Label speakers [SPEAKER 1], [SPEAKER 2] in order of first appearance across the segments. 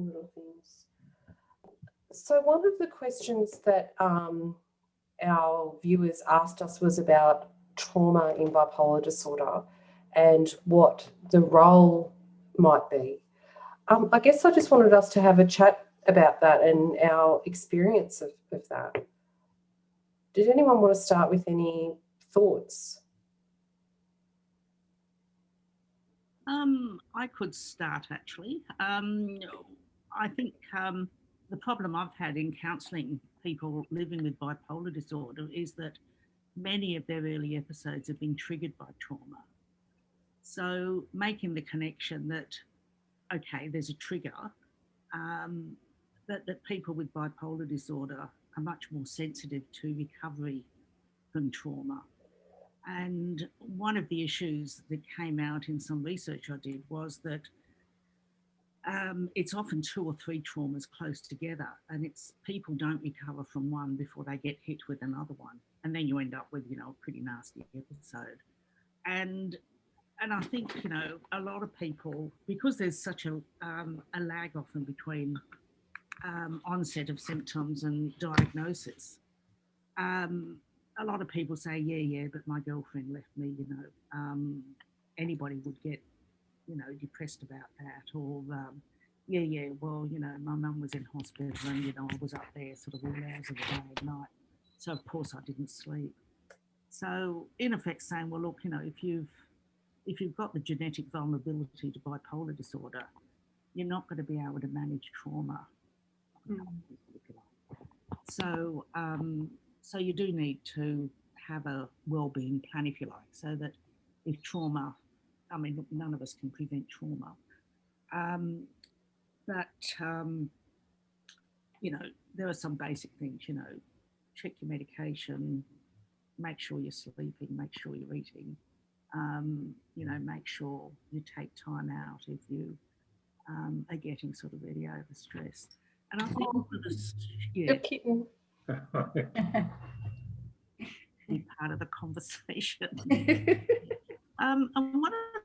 [SPEAKER 1] little things. So one of the questions that our viewers asked us was about trauma in bipolar disorder and what the role might be. I guess I just wanted us to have a chat about that and our experience of that. Did anyone want to start with any thoughts?
[SPEAKER 2] I could start actually. I think the problem I've had in counselling people living with bipolar disorder is that many of their early episodes have been triggered by trauma. So making the connection that, okay, there's a trigger, that people with bipolar disorder are much more sensitive to recovery from trauma. And one of the issues that came out in some research I did was that it's often 2 or 3 traumas close together, and it's people don't recover from one before they get hit with another one. And then you end up with, a pretty nasty episode. And I think, a lot of people, because there's such a lag often between onset of symptoms and diagnosis, a lot of people say, yeah, but my girlfriend left me, anybody would get, depressed about that. Or, well, my mum was in hospital and, I was up there sort of all hours of the day and night. So, of course, I didn't sleep. So, in effect, saying, well, look, if you've got the genetic vulnerability to bipolar disorder, you're not going to be able to manage trauma. So you do need to have a well-being plan, if you like, so that if trauma, look, none of us can prevent trauma, but there are some basic things, check your medication, make sure you're sleeping, make sure you're eating, make sure you take time out if you are getting sort of really overstressed. And I think for this,
[SPEAKER 1] Your kitten.
[SPEAKER 2] Be part of the conversation. And one of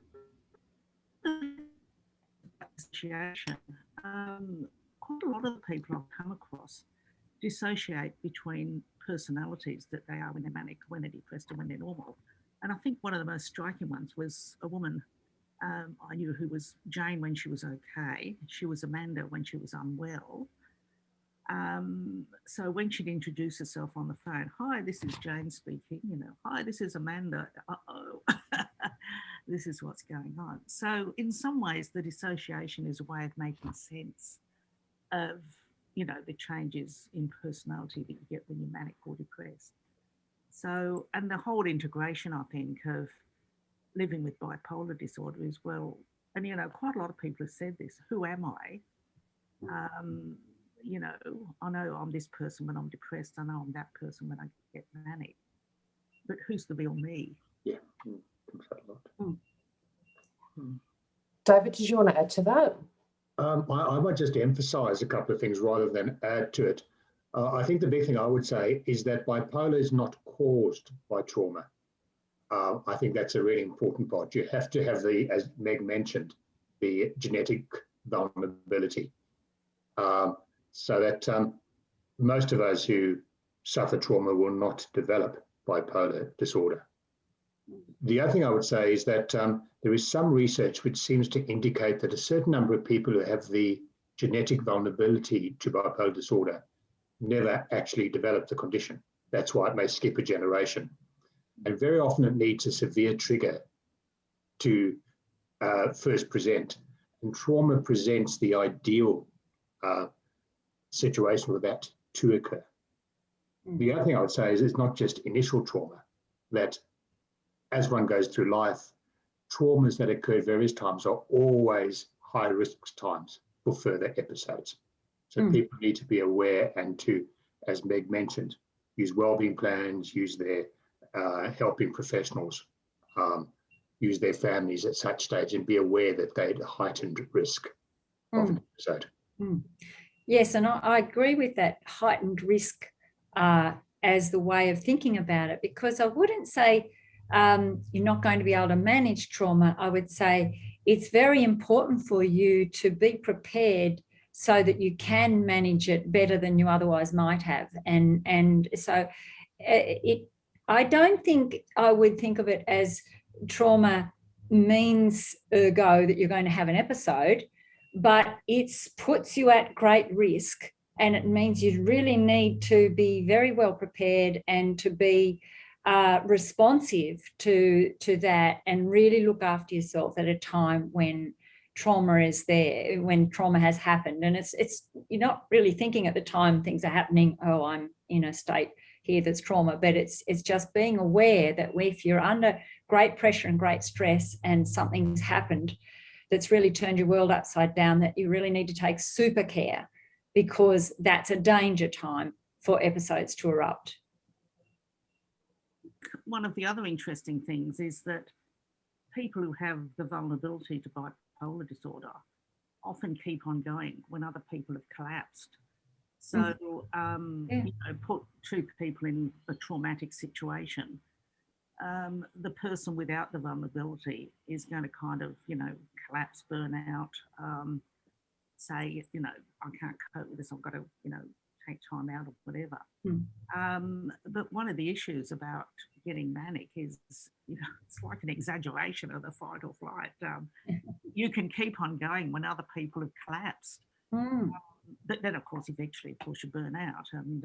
[SPEAKER 2] the association, quite a lot of the people I've come across dissociate between personalities, that they are when they're manic, when they're depressed, and when they're normal. And I think one of the most striking ones was a woman I knew who was Jane when she was okay. She was Amanda when she was unwell. So when she'd introduce herself on the phone, hi, this is Jane speaking, hi, this is Amanda, this is what's going on. So in some ways, the dissociation is a way of making sense of, the changes in personality that you get when you're manic or depressed. So, and the whole integration, I think, of living with bipolar disorder is, well, and, quite a lot of people have said this, who am I? I know I'm this person when I'm depressed. I know I'm that person when I get manic. But who's the real me?
[SPEAKER 3] Yeah.
[SPEAKER 1] David, did you want to add to that?
[SPEAKER 3] I might just emphasise a couple of things rather than add to it. I think the big thing I would say is that bipolar is not caused by trauma. I think that's a really important part. You have to have as Meg mentioned, the genetic vulnerability. So that most of us who suffer trauma will not develop bipolar disorder. The other thing I would say is that there is some research which seems to indicate that a certain number of people who have the genetic vulnerability to bipolar disorder never actually develop the condition. That's why it may skip a generation. And very often it needs a severe trigger to first present. And trauma presents the ideal situation for that to occur. The other thing I would say is it's not just initial trauma, that as one goes through life, traumas that occur at various times are always high risk times for further episodes. So people need to be aware and to, as Meg mentioned, use wellbeing plans, use their helping professionals, use their families at such stage, and be aware that they're at a heightened risk of an episode.
[SPEAKER 4] Yes, and I agree with that heightened risk as the way of thinking about it, because I wouldn't say you're not going to be able to manage trauma. I would say it's very important for you to be prepared so that you can manage it better than you otherwise might have. And so I don't think I would think of it as trauma means ergo that you're going to have an episode, but it puts you at great risk, and it means you really need to be very well prepared and to be responsive to that, and really look after yourself at a time when trauma is there, when trauma has happened. And it's you're not really thinking at the time things are happening, oh, I'm in a state here that's trauma, but it's just being aware that if you're under great pressure and great stress and something's happened that's really turned your world upside down, that you really need to take super care, because that's a danger time for episodes to erupt.
[SPEAKER 2] One of the other interesting things is that people who have the vulnerability to bipolar disorder often keep on going when other people have collapsed. So, put two people in a traumatic situation. The person without the vulnerability is going to kind of, collapse, burn out, say, I can't cope with this, I've got to, take time out or whatever. But one of the issues about getting manic is, it's like an exaggeration of the fight or flight. You can keep on going when other people have collapsed. But then, of course, eventually, of course, you burn out. And,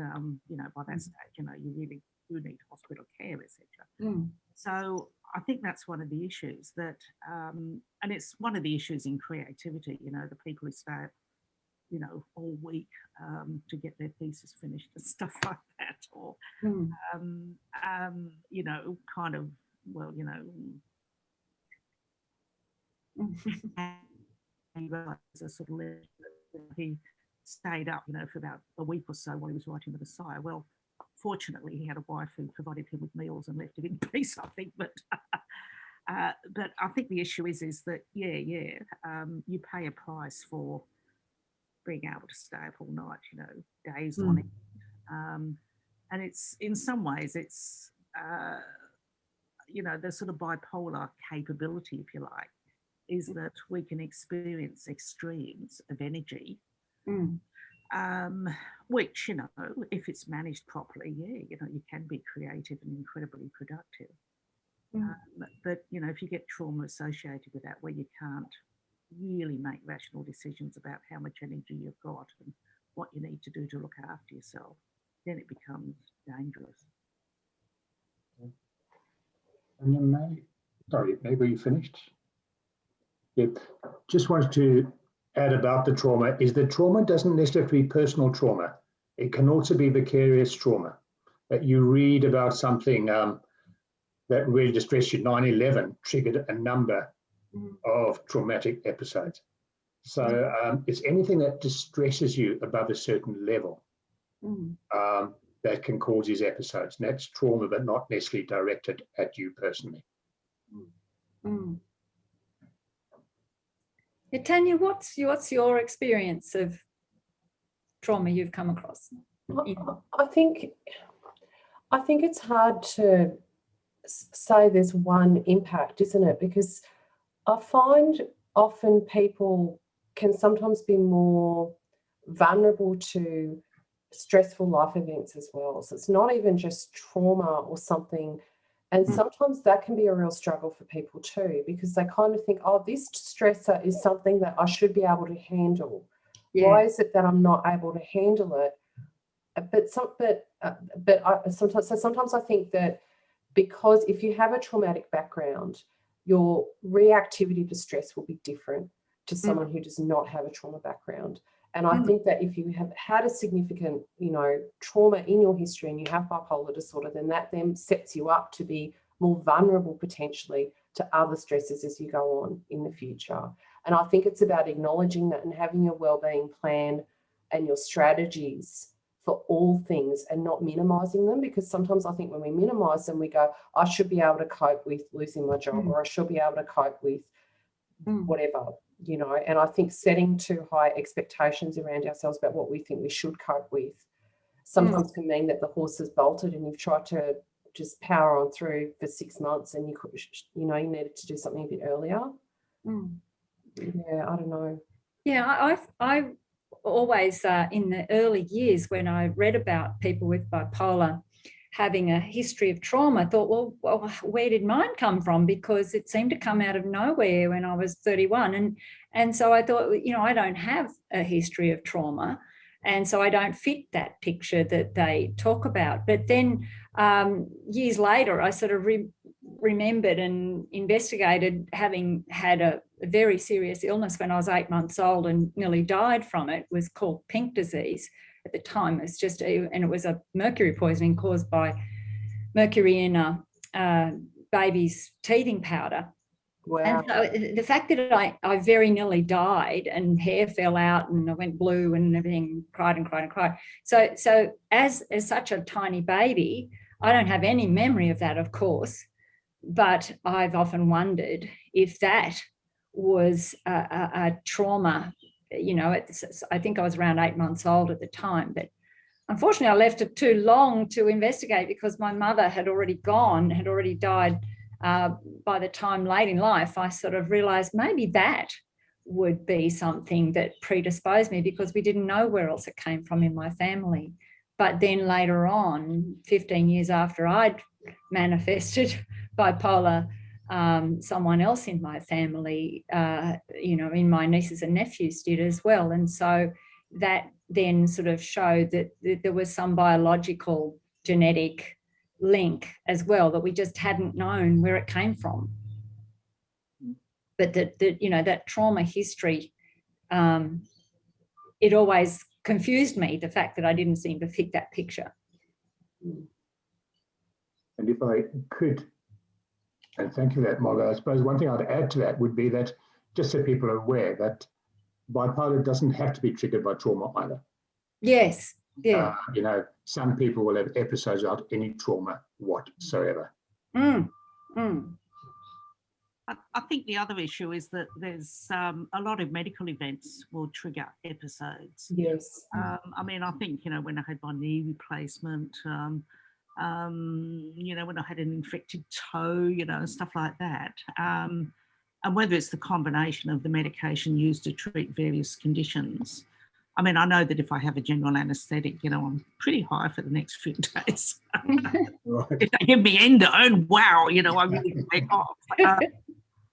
[SPEAKER 2] by that stage, you really do need hospital care, etc. So I think that's one of the issues that, and it's one of the issues in creativity, the people who stay up, all week to get their thesis finished and stuff like that, or, kind of, well, a sort of, he stayed up, for about a week or so while he was writing with a sigh. Well, fortunately, he had a wife who provided him with meals and left him in peace, I think. But I think the issue is that, you pay a price for being able to stay up all night, days on end. And it's, in some ways, it's, the sort of bipolar capability, if you like, is that we can experience extremes of energy, which, if it's managed properly, you can be creative and incredibly productive. But, if you get trauma associated with that, where you can't really make rational decisions about how much energy you've got and what you need to do to look after yourself, then it becomes dangerous.
[SPEAKER 3] And then maybe you finished? Yeah, just wanted to add about the trauma is that trauma doesn't necessarily be personal trauma. It can also be vicarious trauma. That you read about something that really distressed you. 9/11 triggered a number of traumatic episodes. So it's anything that distresses you above a certain level that can cause these episodes. And that's trauma, but not necessarily directed at you personally.
[SPEAKER 4] Yeah, Tania, what's your experience of trauma you've come across?
[SPEAKER 1] I think it's hard to say there's one impact, isn't it? Because I find often people can sometimes be more vulnerable to stressful life events as well. So it's not even just trauma or something. And sometimes that can be a real struggle for people too, because they kind of think, oh, this stressor is something that I should be able to handle. Yeah. Why is it that I'm not able to handle it? Sometimes I think that because if you have a traumatic background, your reactivity to stress will be different to someone who does not have a trauma background. And I think that if you have had a significant, trauma in your history and you have bipolar disorder, then that then sets you up to be more vulnerable potentially to other stresses as you go on in the future. And I think it's about acknowledging that and having your wellbeing plan and your strategies for all things and not minimizing them, because sometimes I think when we minimize them, we go, I should be able to cope with losing my job or I should be able to cope with whatever. And I think setting too high expectations around ourselves about what we think we should cope with sometimes can mean that the horse has bolted and you've tried to just power on through for 6 months and you needed to do something a bit earlier. Yeah, I don't know.
[SPEAKER 4] Yeah, I always in the early years when I read about people with bipolar having a history of trauma, I thought, well, where did mine come from? Because it seemed to come out of nowhere when I was 31. And so I thought, I don't have a history of trauma. And so I don't fit that picture that they talk about. But then years later, I sort of remembered and investigated having had a very serious illness when I was 8 months old and nearly died from it. It was called pink disease at the time. And it was a mercury poisoning caused by mercury in a baby's teething powder.
[SPEAKER 1] Wow.
[SPEAKER 4] And so the fact that I very nearly died and hair fell out and I went blue and everything, cried and cried and cried. So as such a tiny baby, I don't have any memory of that, of course, but I've often wondered if that was a trauma. I think I was around 8 months old at the time, but unfortunately I left it too long to investigate because my mother had already died. By the time late in life, I sort of realised maybe that would be something that predisposed me because we didn't know where else it came from in my family. But then later on, 15 years after I'd manifested bipolar, someone else in my family, in my nieces and nephews did as well. And so that then sort of showed that there was some biological genetic link as well that we just hadn't known where it came from. But that trauma history, it always confused me, the fact that I didn't seem to fit that picture.
[SPEAKER 3] And if I could, and thank you for that, Margo, I suppose one thing I'd add to that would be that just so people are aware that bipolar doesn't have to be triggered by trauma either.
[SPEAKER 4] Yes. Yeah.
[SPEAKER 3] Some people will have episodes without any trauma whatsoever.
[SPEAKER 2] I think the other issue is that there's a lot of medical events will trigger episodes.
[SPEAKER 1] Yes.
[SPEAKER 2] I think, when I had my knee replacement, when I had an infected toe, stuff like that. And whether it's the combination of the medication used to treat various conditions. I know that if I have a general anaesthetic, I'm pretty high for the next few days.
[SPEAKER 3] Right.
[SPEAKER 2] If they give me endone, wow, I really take off.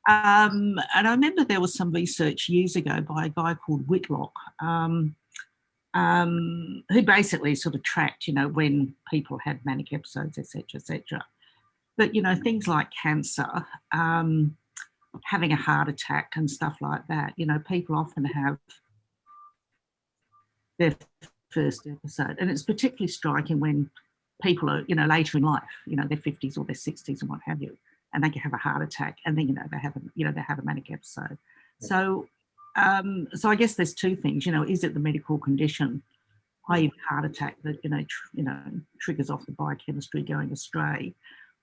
[SPEAKER 2] And I remember there was some research years ago by a guy called Whitlock, who basically sort of tracked, when people had manic episodes, etc., etc. But, things like cancer, having a heart attack and stuff like that, people often have their first episode. And it's particularly striking when people are, later in life, their 50s or their 60s and what have you, and they can have a heart attack and then, they have a manic episode. So I guess there's two things, is it the medical condition, i.e. heart attack that, triggers off the biochemistry going astray,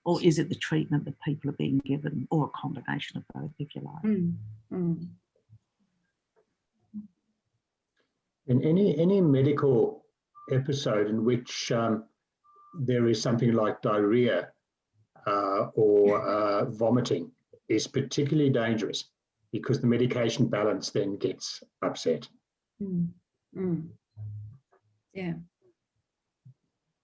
[SPEAKER 2] or is it the treatment that people are being given, or a combination of both, if you like?
[SPEAKER 3] In any medical episode in which there is something like diarrhea or vomiting is particularly dangerous because the medication balance then gets upset.
[SPEAKER 4] Yeah.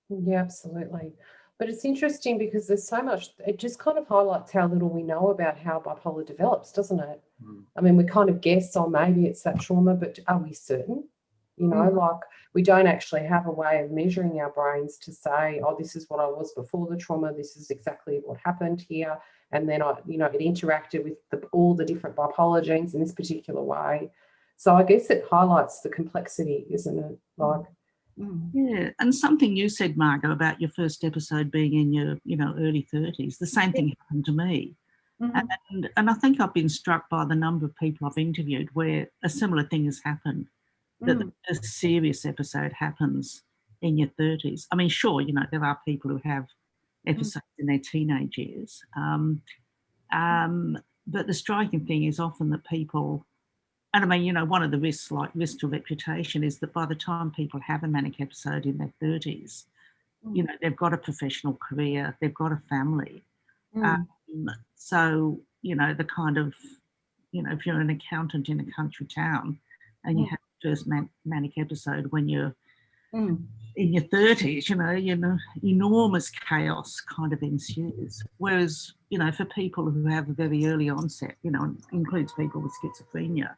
[SPEAKER 1] Yeah, absolutely. But it's interesting because there's so much, it just kind of highlights how little we know about how bipolar develops, doesn't it? We kind of guess, maybe it's that trauma, but are we certain? Like we don't actually have a way of measuring our brains to say, oh, this is what I was before the trauma, this is exactly what happened here. And then it interacted with all the different bipolar genes in this particular way. So I guess it highlights the complexity, isn't it? Like,
[SPEAKER 2] yeah, and something you said, Margo, about your first episode being in your, early 30s. The same thing happened to me. And I think I've been struck by the number of people I've interviewed where a similar thing has happened, that the first serious episode happens in your 30s. Sure, there are people who have episodes in their teenage years. But the striking thing is often that people, and one of the risks, like risk to reputation, is that by the time people have a manic episode in their 30s, they've got a professional career, they've got a family. So, the kind of, if you're an accountant in a country town and you have first manic episode when you're
[SPEAKER 4] Mm.
[SPEAKER 2] in your 30s, enormous chaos kind of ensues. Whereas, for people who have a very early onset, includes people with schizophrenia,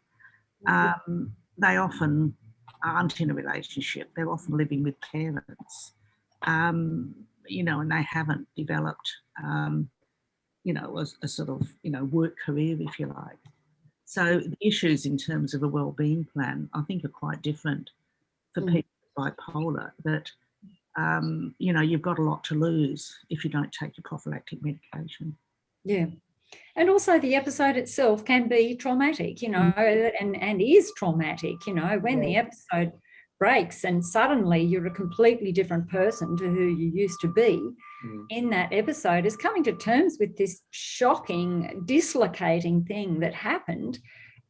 [SPEAKER 2] they often aren't in a relationship. They're often living with parents, and they haven't developed, a sort of, work career, if you like. So the issues in terms of a wellbeing plan, I think, are quite different for people with bipolar, that, you've got a lot to lose if you don't take your prophylactic medication.
[SPEAKER 4] Yeah. And also the episode itself can be traumatic, and is traumatic, when the episode breaks and suddenly you're a completely different person to who you used to be in that episode, is coming to terms with this shocking, dislocating thing that happened.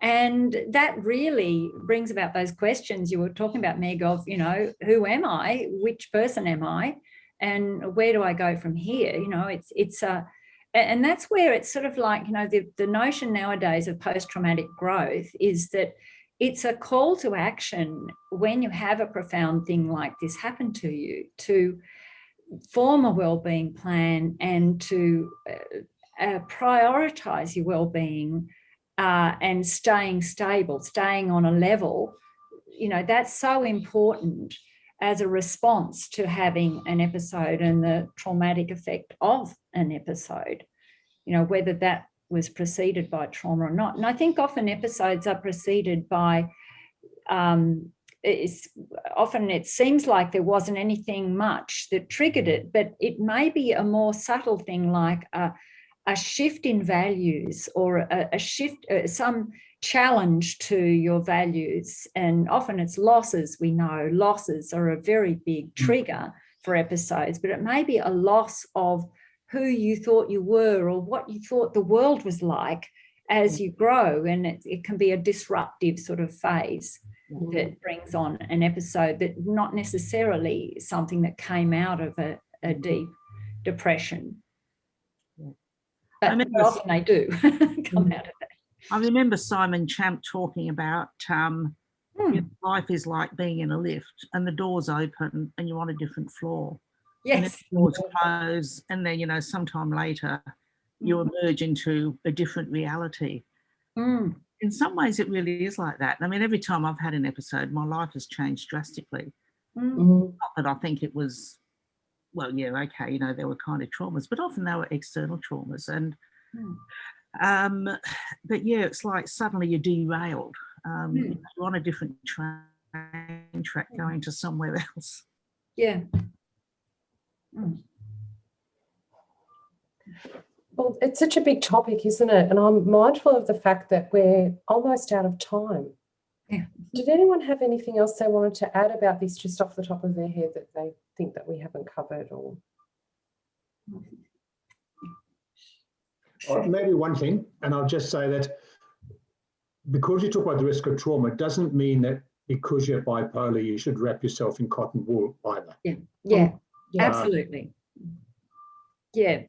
[SPEAKER 4] And that really brings about those questions you were talking about, Meg, of, who am I? Which person am I? And where do I go from here? And that's where it's sort of like, the notion nowadays of post-traumatic growth is that it's a call to action when you have a profound thing like this happen to you, to form a wellbeing plan and to prioritize your wellbeing and staying stable, staying on a level. That's so important as a response to having an episode and the traumatic effect of an episode, whether that was preceded by trauma or not. And I think often episodes are preceded by, often it seems like there wasn't anything much that triggered it, but it may be a more subtle thing, like a shift in values, or a shift, some challenge to your values. And often it's losses. We know losses are a very big trigger for episodes, but it may be a loss of who you thought you were or what you thought the world was like as you grow. And it can be a disruptive sort of phase that brings on an episode, that not necessarily something that came out of a deep depression. But often they do come out of it.
[SPEAKER 2] I remember Simon Champ talking about life is like being in a lift and the doors open and you're on a different floor.
[SPEAKER 4] Yes.
[SPEAKER 2] And the doors close, and then, sometime later you emerge into a different reality. In some ways it really is like that. I mean, every time I've had an episode, my life has changed drastically. Not that I think it was, well, yeah, okay, there were kind of traumas, but often they were external traumas. And but yeah, it's like suddenly you're derailed. You're on a different train track going to somewhere else.
[SPEAKER 4] Yeah.
[SPEAKER 1] Well, it's such a big topic, isn't it? And I'm mindful of the fact that we're almost out of time.
[SPEAKER 4] Yeah.
[SPEAKER 1] Did anyone have anything else they wanted to add about this, just off the top of their head, that they think that we haven't covered? Or
[SPEAKER 3] maybe one thing, and I'll just say that because you talk about the risk of trauma, it doesn't mean that because you're bipolar, you should wrap yourself in cotton wool either.
[SPEAKER 4] Yeah. Absolutely. Yeah.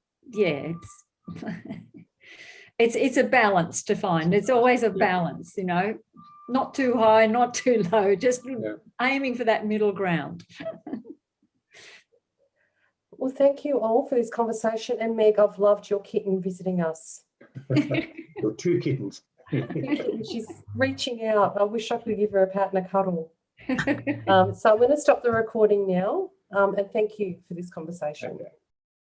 [SPEAKER 4] It's a balance to find. It's always a balance, not too high, not too low, just aiming for that middle ground.
[SPEAKER 1] Well, thank you all for this conversation. And Meg, I've loved your kitten visiting us.
[SPEAKER 3] Your two kittens.
[SPEAKER 1] She's reaching out. I wish I could give her a pat and a cuddle. So I'm going to stop the recording now. And thank you for this conversation.
[SPEAKER 3] Okay.